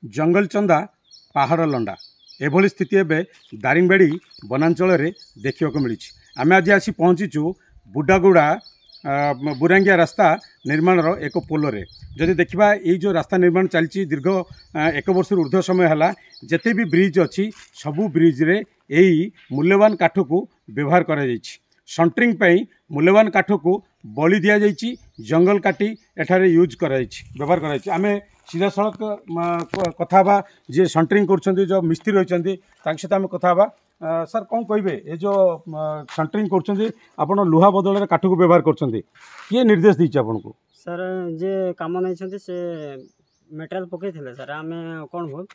जंगल चंदा पहाड़ लंडा एभली स्थिति एवं दारिंगबाड़ी वनांचल देखा मिली। आम आज आसी पहुँचीचु बुडागुड़ा बुरांगिया रास्ता निर्माण एक पोलरे। जदि देखा ये जो रास्ता निर्माण चलती दीर्घ 1 वर्ष ऊर्ध्व समय है, जिते भी ब्रिज अच्छी सबू ब्रिज रे यही मूल्यवान काठ को व्यवहार करा जायछि। सॉन्टरिंग पई मूल्यवान काठ को बलि दिया जायछि, जंगल काटी एठारे यूज करा जायछि, व्यवहार करा जायछि। आमे सीधा सड़क कथा बा जे सॉन्टरिंग करछन्ती जो मिस्त्री रहिछन्ती तांक सहित आमे कथा बा। सर कौन कहे ये जो सॉन्टरिंग करछन्ती आपण लुहा बदल काठ को व्यवहार करछन्ती, किए निर्देश दीछि आपण को? सर जे काम नै छन्ती से मेटेरियल पके थिले सर, आमे कोन हो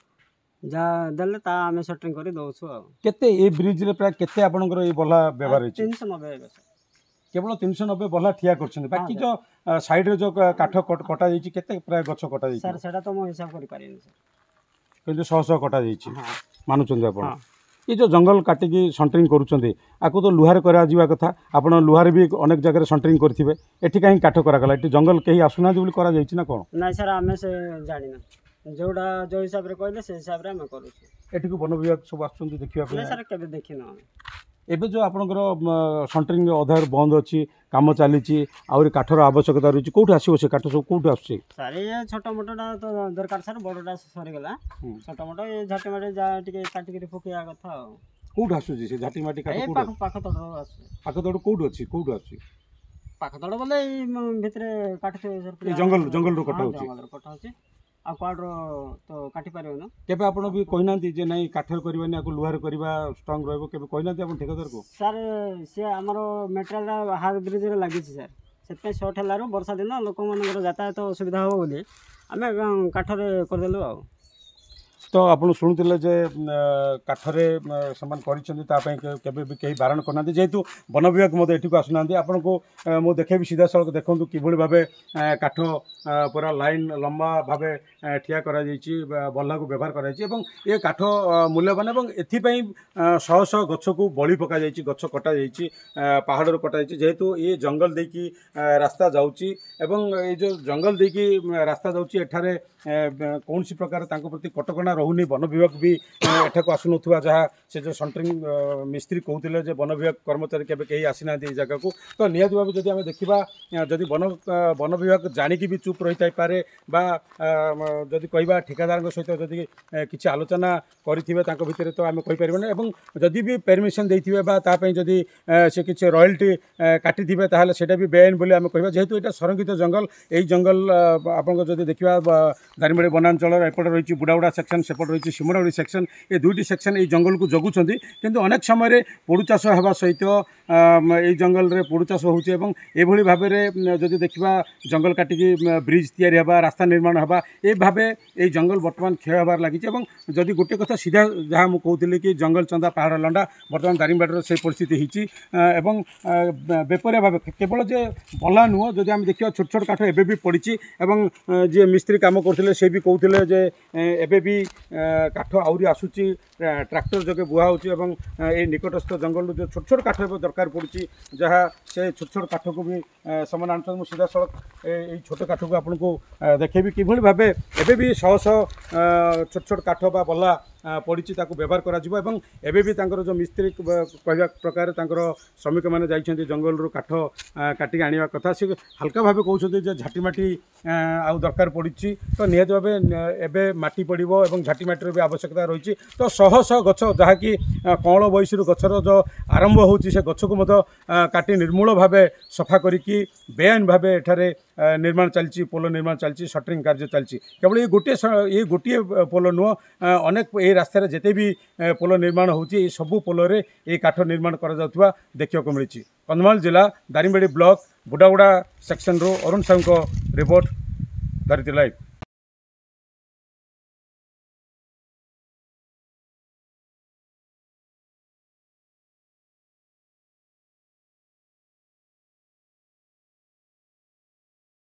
जा देले ता आमे सॉन्टरिंग करी दउछु। केते ए ब्रिज रे प्राय केते आपनकर ए बल्ला व्यवहार होछि? 390 केवल 390 बल्ला ठिया करछन्ती। बाकी जो साइड रे जो काठ कटा जायछि केते प्राय गछ कटा जायछि? सर सेटा तो मो हिसाब करि पारिनी सर, किंतु 100 कटा जायछि मानुचंदी आपण। ये जो जंगल काटिकी सॉन्टरिंग करुछन्ती आकु तो लुहार करा जिवा कथा, आपण लुहार भी अनेक जगह सॉन्टरिंग करथिबे, एठी काहे काठ करा गला? एठी जंगल केही आसुना दिबुल करा जायछि ना कोन? नै सर आमे से जानि ना, जोडा जो हिसाब रे कहले से हिसाब रे हम करू छी। एठी को वन विभाग सब आछुंती देखिबा पे? नै सर केबे देखिनो। एबे जो आपनकर सॉन्टरिंग अधार बंद अछि, काम चलीछि, आउरी काठर आवश्यकता रहिछि, कोठी आसीबो से काठ सब कोठी आछी? सर ये छोटा मोटा तो दरकार सर, बड़टा सरी गला, छोटा मोटा ये झाटी माटी जा टिके काटी के फुकिया कथा। कोठी आसुछि से झाटी माटी काठ? ए पाख तड़ आसु। पाख तड़ कोठी अछि? कोठी आछि पाख तड़ बोले भितरे काठ सर, जंगल रो कटा होछि। जंगल रो कटा होछि आ क्वाड रो तो काटी पारियो ना। केबे आपण भी कहिनांती जे नै काठर करबानी आकु लुहार करबा स्ट्रांग रहबो, केबे कहिनांती आपण ठेकेदार को? सर से हमरो मेटेरियल हार ब्रिज रे लागि छी सर, सेते शॉर्ट हलारो वर्षा दिन लोक मानकर यातायात असुविधा हो बोली आमे काठरे कर देलु आ। तो आपण शुणुले जे काठरे समान करिसेंती ता पई केबे भी केही बारण करना, जेहेतु वन विभाग मते एठी को आसुना आपण को मो देखेबी सीधा सड़क देखंतु किभଳି भाबे काठ पूरा लाइन लंबा भाबे ठिया करा जायछि, बल्ला को व्यवहार करा जायछि। एवं ये काठ मूल्यवान एवं एथि पई शह शह गछ को बलि पका जायछि, गछ कटा जायछि, पहाड़ रो कटा जायछि। जेहेतु ये जंगल देकी रास्ता जाउछि एवं ये जो जंगल देकी रास्ता जाउछि एठारे कौन सी प्रकार तांको प्रति कटकणा रहुनी, वन विभाग भी एठा को आसु नथुवा, जहाँ से जो सॉन्टरिंग मिस्त्री कहते जे वन विभाग कर्मचारी केबे कहीं आसीना जगह को। तो निहत भाव जदि आम देखा जदि वन विभाग जानिकी भी चुप रही पारे बा जदि कहवा ठेकेदार सहित जदि किसी आलोचना करेंगे भितर तो आम कहीपर एवं जदि भी परमिशन देते जदि से किसी रॉयल्टी काटी ताहले सेटा भी बेआईन बोली आम कह। जेहेतु यहाँ संरक्षित जंगल, यही जंगल आपको जदि देखा दारिंगबाड़ी वनांचल एपटे रही बुढ़ागुड़ा सेक्शन, सेपटे रही सिमरागुड़ी सेक्शन, ये दुईटी सेक्शन ये जंगल को जगुंट, किंतु अनेक समय पोड़ू चाष होगा सहित ये जंगल रे पोड़ू चाष होभली भाव में जदि देखा जंगल काटिकी ब्रिज तैयारी होगा, रास्ता निर्माण होगा, ये भाव ये जंगल बर्तमान क्षय होबार लगी। जदि गोटे कथा सीधा जहाँ मुझे कहती कि जंगल चंदा पहाड़ लंडा बर्तमान दारिंगबाड़ी से परिस्थिति होती बेपरिया भाव केवल जे बल्ला नुह, जदि आम देखिए छोट छोट काठ एबे भी पड़ी जी मिस्त्री काम करते से भी कहते जे एबे भी काठ आहरी आसूची, ट्रैक्टर जगह बुआ हो निकटस्थ जंगल जो छोट छोट काठ दरकार पड़ी, जहाँ से छोट छोट काठ को भी समान आन सीधा सड़क ये छोट काठ को आपन को देखेबी किभली भाबे एबे भी शह शह छोट छोट काठ बा बल्ला पड़ी व्यवहार करा जिवो। एवं एबे भी तांकर जो मिस्त्री कहवा प्रकार तांकर श्रमिक मैंने जाइछन्ति जंगल रो काठ काटिक आनिबा कथा, से हल्का भाव कहते जे झाटी माटी आउ दरकार पड़ी। तो निहत भाव एबे माटी पड़ो और झाटी माटी भी आवश्यकता रही। तो शह शह गछ जहाँकि कौल बयस गचर जो आरंभ हो गछ को काटी निर्मूल भाव सफा करिकी बेआईन भाव एठारे निर्माण चलती, पोल निर्माण चलती, सॉन्टरिंग कार्य चलती। केवल ये गोटे पोल नुह, अनेक ये रास्तार जिते भी पोल निर्माण होती सबू पोल ये काठ निर्माण करा देखा मिली। कंधमाल जिला दारिंगबाड़ी ब्लॉक बुढ़ागुड़ा सेक्शन रो अरुण साहू रिपोर्ट, धरित्री लाइव।